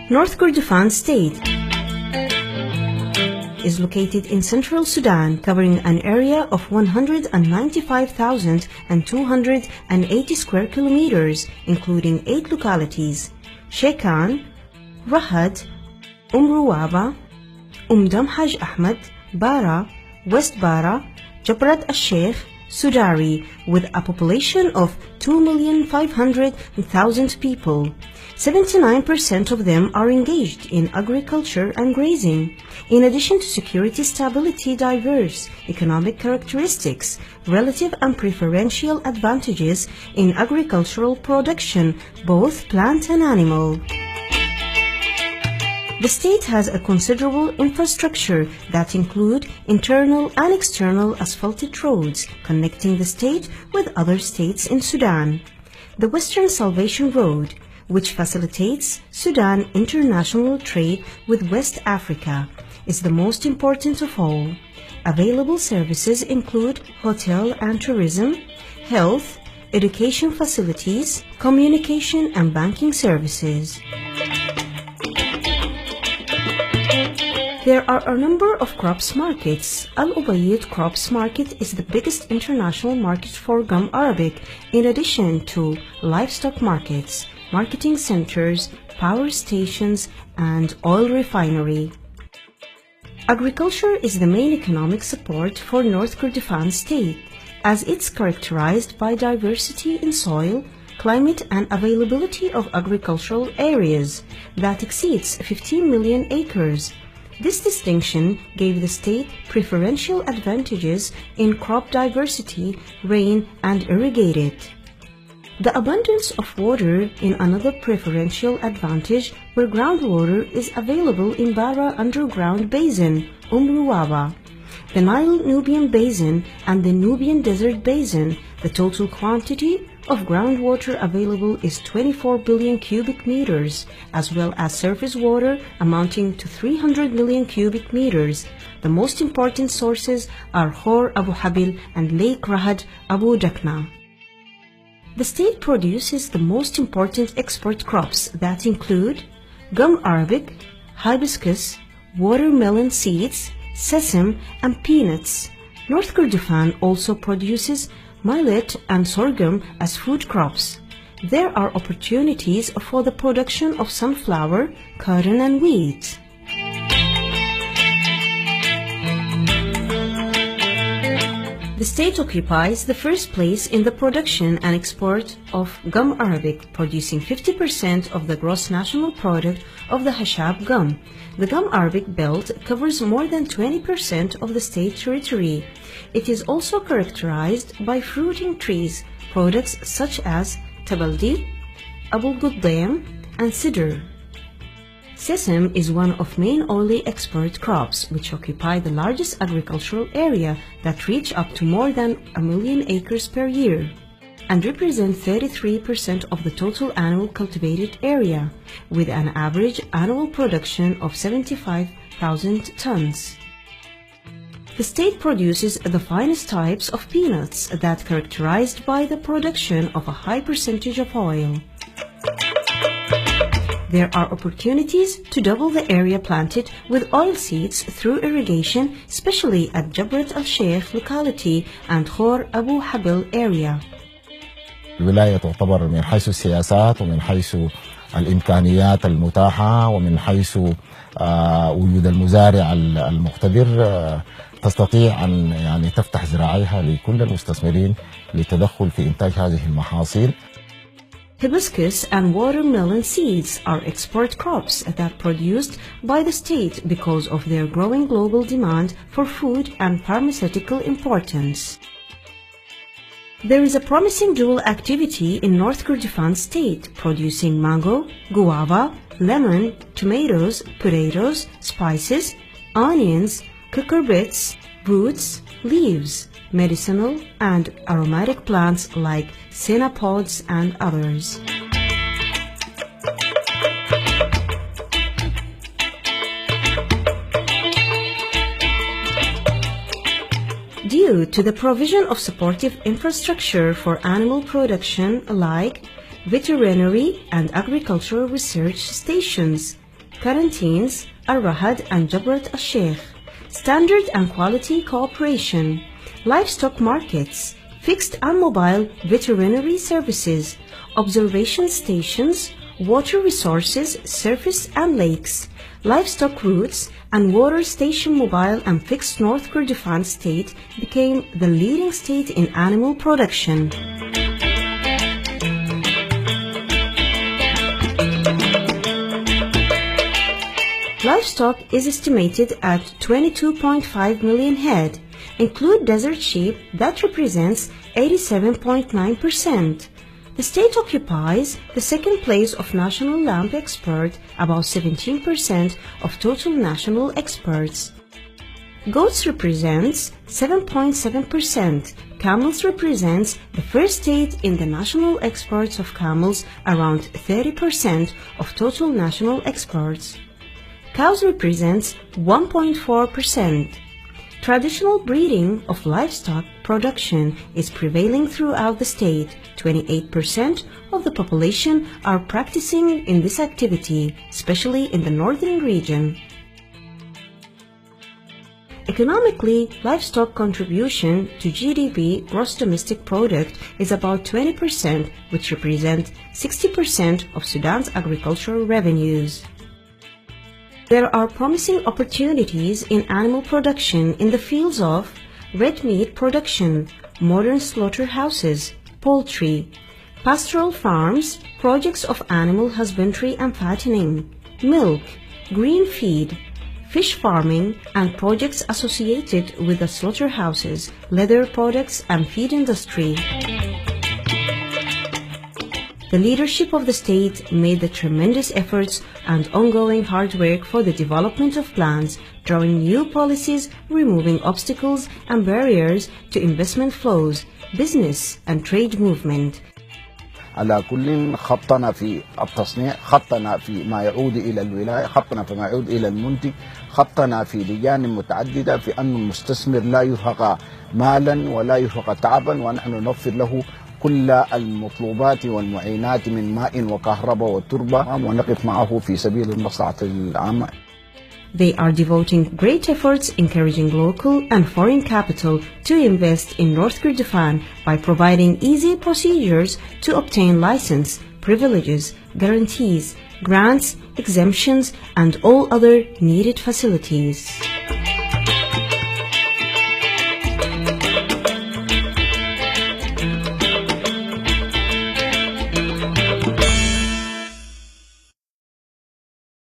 North Kordofan State is located in central Sudan, covering an area of 195,280 square kilometers, including 8 localities: Shekan, Rahad, Ruwaba, Damhaj Ahmed, Bara, West Bara, Jabrat al-Sheikh, Sudari, with a population of 2,500,000 people. 79% of them are engaged in agriculture and grazing. In addition to security, stability, diverse economic characteristics, relative and preferential advantages in agricultural production, both plant and animal. The state has a considerable infrastructure that include internal and external asphalted roads connecting the state with other states in Sudan. The Western Salvation Road, which facilitates Sudan international trade with West Africa, is the most important of all. Available services include hotel and tourism, health, education facilities, communication and banking services. There are a number of crops markets. Al Ubayyid Crops Market is the biggest international market for gum arabic, in addition to livestock markets, marketing centers, power stations, and oil refinery. Agriculture is the main economic support for North Kordofan State, as it's characterized by diversity in soil, climate, and availability of agricultural areas that exceeds 15 million acres. This distinction gave the state preferential advantages in crop diversity, rain, and irrigated. The abundance of water in another preferential advantage where groundwater is available in Bara Underground Basin, Ruwaba, the Nile-Nubian Basin, and the Nubian Desert Basin. The total quantity of groundwater available is 24 billion cubic meters, as well as surface water amounting to 300 million cubic meters. The most important sources are Khor Abu Habil and Lake Rahad Abu Dakna. The state produces the most important export crops that include gum arabic, hibiscus, watermelon seeds, sesame, and peanuts. North Kordofan also produces millet and sorghum as food crops. There are opportunities for the production of sunflower, cotton, and wheat. The state occupies the first place in the production and export of gum arabic, producing 50% of the gross national product of the Hashab gum. The gum arabic belt covers more than 20% of the state territory. It is also characterized by fruiting trees, products such as tabaldi, abul guddam, and cedar. Sesame is one of main oily export crops, which occupy the largest agricultural area that reach up to more than 1 million acres per year and represent 33% of the total annual cultivated area, with an average annual production of 75,000 tons. The state produces the finest types of peanuts that characterized by the production of a high percentage of oil. There are opportunities to double the area planted with oilseeds through irrigation, especially at Jabrat al-Sheikh locality and Khor Abu Habil area. الولاية تعتبر من حيث السياسات ومن حيث الإمكانيات المتاحة ومن حيث وجود المزارع المقتدر تستطيع أن يعني تفتح ذراعيها لكل المستثمرين للتدخل في إنتاج هذه المحاصيل. Hibiscus and watermelon seeds are export crops that produced by the state because of their growing global demand for food and pharmaceutical importance. There is a promising dual activity in North Kordofan State, producing mango, guava, lemon, tomatoes, potatoes, spices, onions, cucurbits, roots, leaves, medicinal and aromatic plants like senna pods and others. Do due to the provision of supportive infrastructure for animal production like veterinary and agricultural research stations, quarantines, Al-Rahad and Jabrat al-Sheikh, standard and quality cooperation, livestock markets, fixed and mobile veterinary services, observation stations, water resources, surface and lakes, livestock routes, and water station mobile and fixed North Kurdistan state became the leading state in animal production. Livestock is estimated at 22.5 million head, include desert sheep that represents 87.9%. The state occupies the second place of national lamb export, about 17% of total national exports. Goats represents 7.7%. Camels represents the first state in the national exports of camels, around 30% of total national exports. Cows represents 1.4%. Traditional breeding of livestock production is prevailing throughout the state. 28% of the population are practicing in this activity, especially in the northern region. Economically, livestock contribution to GDP, gross domestic product, is about 20%, which represent 60% of Sudan's agricultural revenues. There are promising opportunities in animal production in the fields of red meat production, modern slaughterhouses, poultry, pastoral farms, projects of animal husbandry and fattening, milk, green feed, fish farming, and projects associated with the slaughterhouses, leather products, and feed industry. The leadership of the state made the tremendous efforts and ongoing hard work for the development of plans, drawing new policies, removing obstacles and barriers to investment flows, business and trade movement. على كل خطنا في التصنيع، خطنا في ما يعود إلى الولاية، خطنا فيما يعود إلى المنتج، خطنا في لجان متعددة في أن المستثمر لا يرهق مالا ولا يرهق تعبا، ونحن نوفر له كل المطلوبات والمعينات من ماء وكهرباء وتربة، ونقف معه في سبيل المصلحة العامة. They are devoting great efforts encouraging local and foreign capital to invest in North Kurdistan by providing easy procedures to obtain license, privileges, guarantees, grants, exemptions, and all other needed facilities.